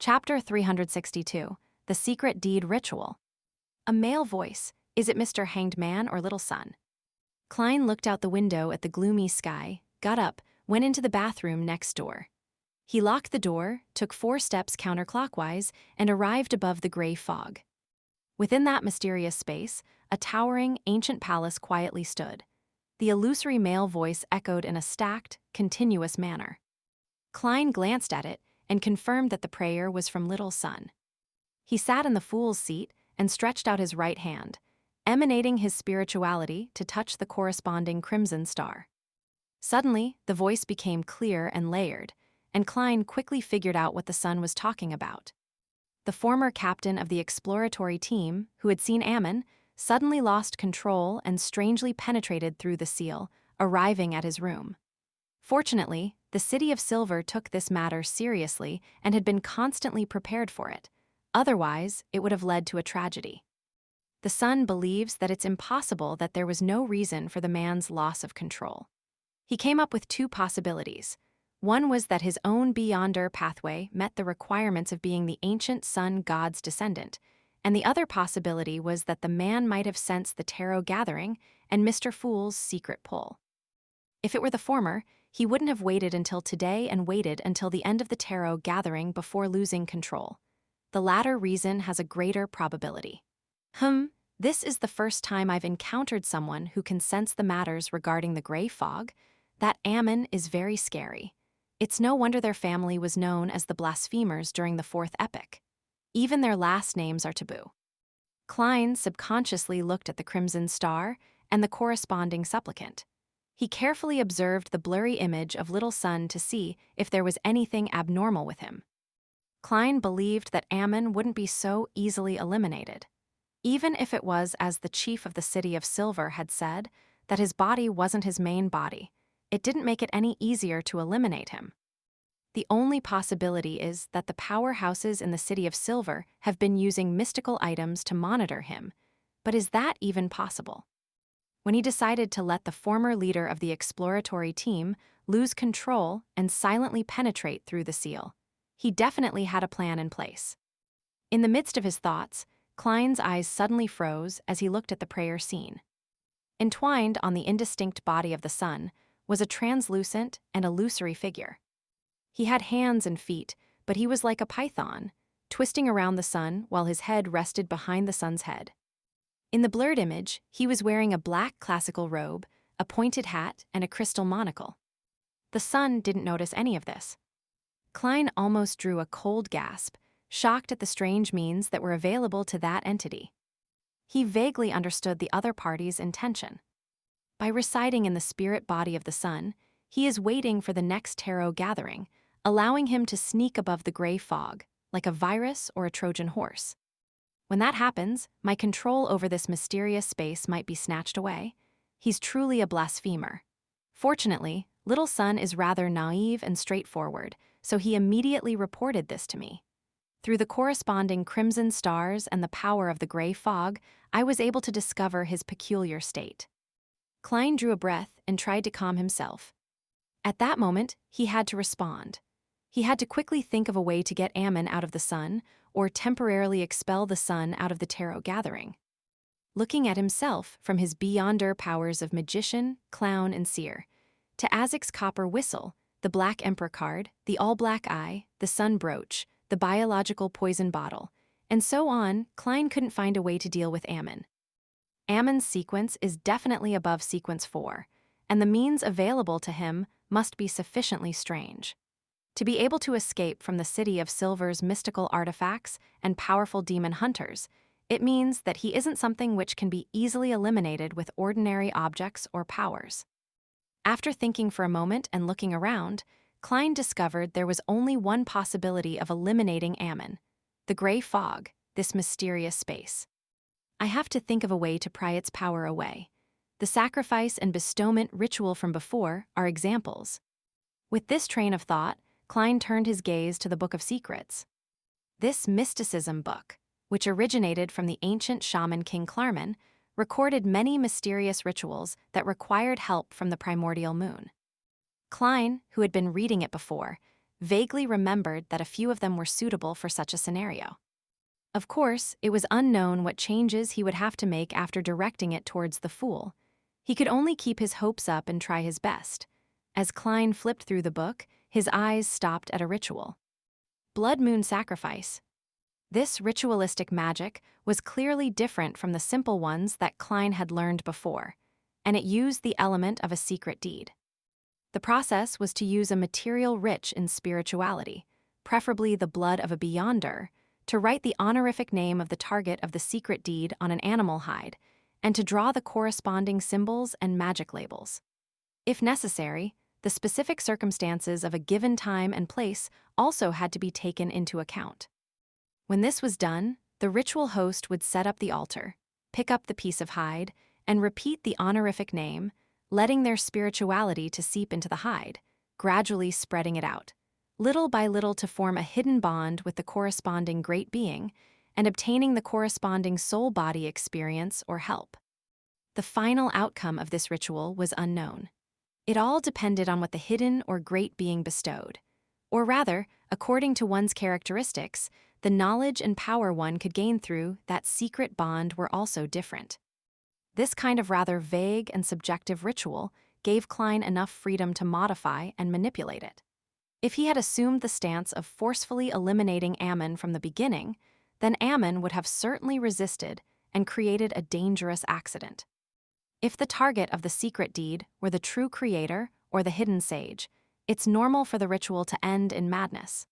Chapter 362, The Secret Deed Ritual. A male voice. Is it Mr. Hanged Man or Little Sun? Klein looked out the window at the gloomy sky, got up, went into the bathroom next door. He locked the door, took 4 steps counterclockwise, and arrived above the gray fog. Within that mysterious space, a towering, ancient palace quietly stood. The illusory male voice echoed in a stacked, continuous manner. Klein glanced at it and confirmed that the prayer was from Little Sun. He sat in the fool's seat and stretched out his right hand, emanating his spirituality to touch the corresponding crimson star. Suddenly, the voice became clear and layered, and Klein quickly figured out what the sun was talking about. The former captain of the exploratory team, who had seen Ammon, suddenly lost control and strangely penetrated through the seal, arriving at his room. Fortunately, the City of Silver took this matter seriously and had been constantly prepared for it. Otherwise, it would have led to a tragedy. The Sun believes that it's impossible that there was no reason for the man's loss of control. He came up with 2 possibilities. One was that his own Beyonder pathway met the requirements of being the ancient sun god's descendant, and the other possibility was that the man might have sensed the tarot gathering and Mr. Fool's secret pull. If it were the former, he wouldn't have waited until today and waited until the end of the tarot gathering before losing control. The latter reason has a greater probability. This is the first time I've encountered someone who can sense the matters regarding the gray fog. That Ammon is very scary. It's no wonder their family was known as the blasphemers during the 4th epic. Even their last names are taboo. Klein subconsciously looked at the crimson star and the corresponding supplicant. He carefully observed the blurry image of Little Sun to see if there was anything abnormal with him. Klein believed that Ammon wouldn't be so easily eliminated. Even if it was, as the chief of the City of Silver had said, that his body wasn't his main body, it didn't make it any easier to eliminate him. The only possibility is that the powerhouses in the City of Silver have been using mystical items to monitor him, but is that even possible? When he decided to let the former leader of the exploratory team lose control and silently penetrate through the seal, he definitely had a plan in place. In the midst of his thoughts, Klein's eyes suddenly froze as he looked at the prayer scene. Entwined on the indistinct body of the sun was a translucent and illusory figure. He had hands and feet, but he was like a python, twisting around the sun while his head rested behind the sun's head. In the blurred image, he was wearing a black classical robe, a pointed hat, and a crystal monocle. The sun didn't notice any of this. Klein almost drew a cold gasp, shocked at the strange means that were available to that entity. He vaguely understood the other party's intention. By residing in the spirit body of the sun, he is waiting for the next tarot gathering, allowing him to sneak above the gray fog, like a virus or a Trojan horse. When that happens, my control over this mysterious space might be snatched away. He's truly a blasphemer. Fortunately, Little Sun is rather naive and straightforward, so he immediately reported this to me. Through the corresponding crimson stars and the power of the gray fog, I was able to discover his peculiar state. Klein drew a breath and tried to calm himself. At that moment, he had to respond. He had to quickly think of a way to get Ammon out of the sun, or temporarily expel the sun out of the tarot gathering. Looking at himself from his Beyonder powers of magician, clown, and seer, to Azek's copper whistle, the Black Emperor card, the all-black eye, the sun brooch, the biological poison bottle, and so on, Klein couldn't find a way to deal with Ammon. Ammon's sequence is definitely above sequence 4, and the means available to him must be sufficiently strange. To be able to escape from the City of Silver's mystical artifacts and powerful demon hunters, it means that he isn't something which can be easily eliminated with ordinary objects or powers. After thinking for a moment and looking around, Klein discovered there was only one possibility of eliminating Ammon: the gray fog, this mysterious space. I have to think of a way to pry its power away. The sacrifice and bestowment ritual from before are examples. With this train of thought, Klein turned his gaze to the Book of Secrets. This mysticism book, which originated from the ancient shaman King Klarman, recorded many mysterious rituals that required help from the primordial moon. Klein, who had been reading it before, vaguely remembered that a few of them were suitable for such a scenario. Of course, it was unknown what changes he would have to make after directing it towards the Fool. He could only keep his hopes up and try his best. As Klein flipped through the book, his eyes stopped at a ritual. Blood Moon Sacrifice. This ritualistic magic was clearly different from the simple ones that Klein had learned before, and it used the element of a secret deed. The process was to use a material rich in spirituality, preferably the blood of a beyonder, to write the honorific name of the target of the secret deed on an animal hide, and to draw the corresponding symbols and magic labels. If necessary, the specific circumstances of a given time and place also had to be taken into account. When this was done, the ritual host would set up the altar, pick up the piece of hide, and repeat the honorific name, letting their spirituality to seep into the hide, gradually spreading it out, little by little to form a hidden bond with the corresponding great being, and obtaining the corresponding soul-body experience or help. The final outcome of this ritual was unknown. It all depended on what the hidden or great being bestowed. Or rather, according to one's characteristics, the knowledge and power one could gain through that secret bond were also different. This kind of rather vague and subjective ritual gave Klein enough freedom to modify and manipulate it. If he had assumed the stance of forcefully eliminating Ammon from the beginning, then Ammon would have certainly resisted and created a dangerous accident. If the target of the secret deed were the true creator or the hidden sage, it's normal for the ritual to end in madness.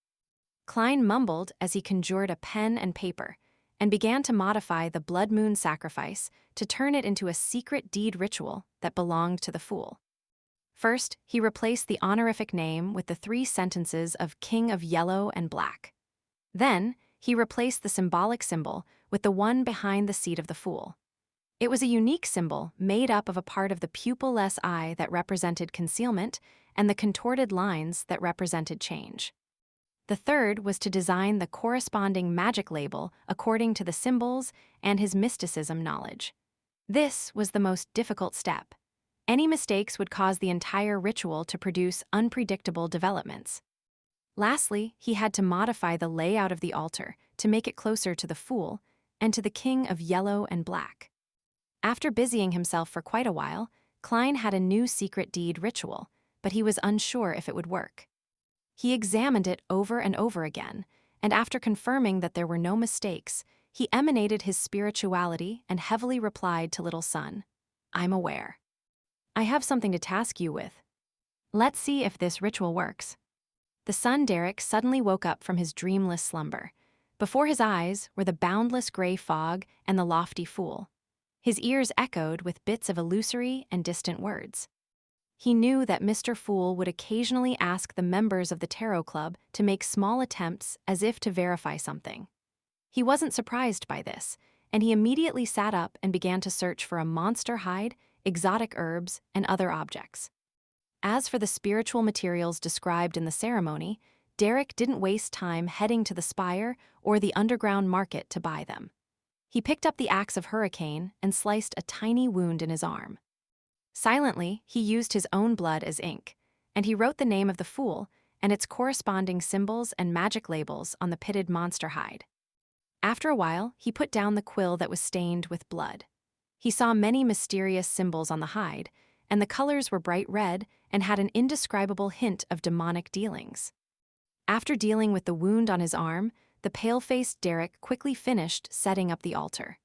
Klein mumbled as he conjured a pen and paper and began to modify the Blood Moon Sacrifice to turn it into a secret deed ritual that belonged to the Fool. First, he replaced the honorific name with the 3 sentences of King of Yellow and Black. Then, he replaced the symbolic symbol with the one behind the seat of the Fool. It was a unique symbol made up of a part of the pupil-less eye that represented concealment and the contorted lines that represented change. The third was to design the corresponding magic label according to the symbols and his mysticism knowledge. This was the most difficult step. Any mistakes would cause the entire ritual to produce unpredictable developments. Lastly, he had to modify the layout of the altar to make it closer to the Fool and to the King of Yellow and Black. After busying himself for quite a while, Klein had a new secret deed ritual, but he was unsure if it would work. He examined it over and over again, and after confirming that there were no mistakes, he emanated his spirituality and heavily replied to Little Sun, "I'm aware. I have something to task you with. Let's see if this ritual works." The son Derek suddenly woke up from his dreamless slumber. Before his eyes were the boundless gray fog and the lofty Fool. His ears echoed with bits of illusory and distant words. He knew that Mr. Fool would occasionally ask the members of the Tarot Club to make small attempts as if to verify something. He wasn't surprised by this, and he immediately sat up and began to search for a monster hide, exotic herbs, and other objects. As for the spiritual materials described in the ceremony, Derek didn't waste time heading to the spire or the underground market to buy them. He picked up the axe of Hurricane and sliced a tiny wound in his arm. Silently, he used his own blood as ink, and he wrote the name of the Fool and its corresponding symbols and magic labels on the pitted monster hide. After a while, he put down the quill that was stained with blood. He saw many mysterious symbols on the hide, and the colors were bright red and had an indescribable hint of demonic dealings. After dealing with the wound on his arm, the pale-faced Derek quickly finished setting up the altar.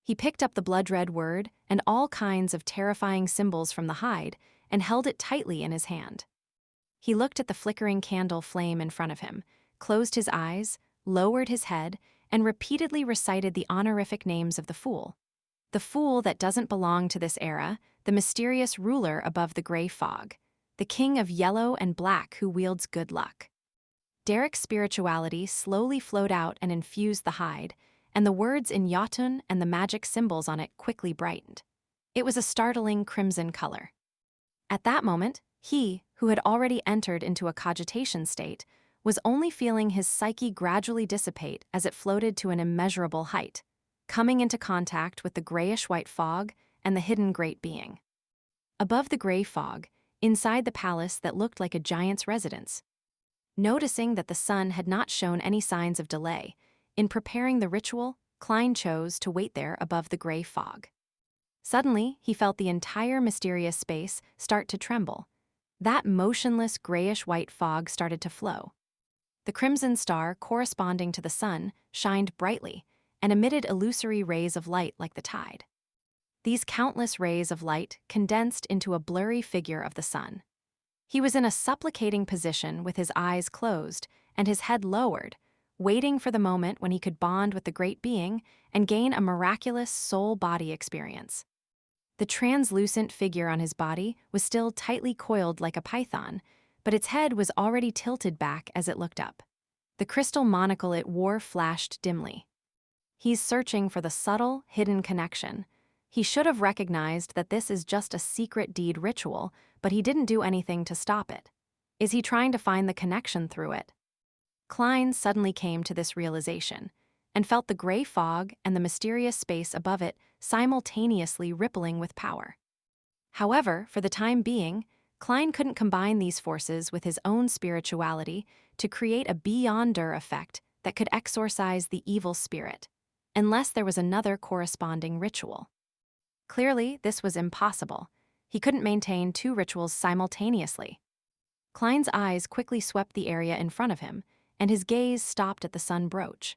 He picked up the blood-red word and all kinds of terrifying symbols from the hide and held it tightly in his hand. He looked at the flickering candle flame in front of him, closed his eyes, lowered his head, and repeatedly recited the honorific names of the Fool. The Fool that doesn't belong to this era, the mysterious ruler above the gray fog, the King of Yellow and Black who wields good luck. Derek's spirituality slowly flowed out and infused the hide, and the words in Jotun and the magic symbols on it quickly brightened. It was a startling crimson color. At that moment, he, who had already entered into a cogitation state, was only feeling his psyche gradually dissipate as it floated to an immeasurable height, coming into contact with the grayish-white fog and the hidden great being. Above the gray fog, inside the palace that looked like a giant's residence, Noticing that the sun had not shown any signs of delay, in preparing the ritual, Klein chose to wait there above the gray fog. Suddenly, he felt the entire mysterious space start to tremble. That motionless grayish-white fog started to flow. The crimson star, corresponding to the sun, shined brightly and emitted illusory rays of light like the tide. These countless rays of light condensed into a blurry figure of the sun. He was in a supplicating position with his eyes closed and his head lowered, waiting for the moment when he could bond with the great being and gain a miraculous soul-body experience. The translucent figure on his body was still tightly coiled like a python, but its head was already tilted back as it looked up. The crystal monocle it wore flashed dimly. He's searching for the subtle, hidden connection. He should have recognized that this is just a secret deed ritual, but he didn't do anything to stop it. Is he trying to find the connection through it? Klein suddenly came to this realization and felt the gray fog and the mysterious space above it simultaneously rippling with power. However, for the time being, Klein couldn't combine these forces with his own spirituality to create a beyonder effect that could exorcise the evil spirit, unless there was another corresponding ritual. Clearly, this was impossible. He couldn't maintain two rituals simultaneously. Klein's eyes quickly swept the area in front of him, and his gaze stopped at the sun brooch.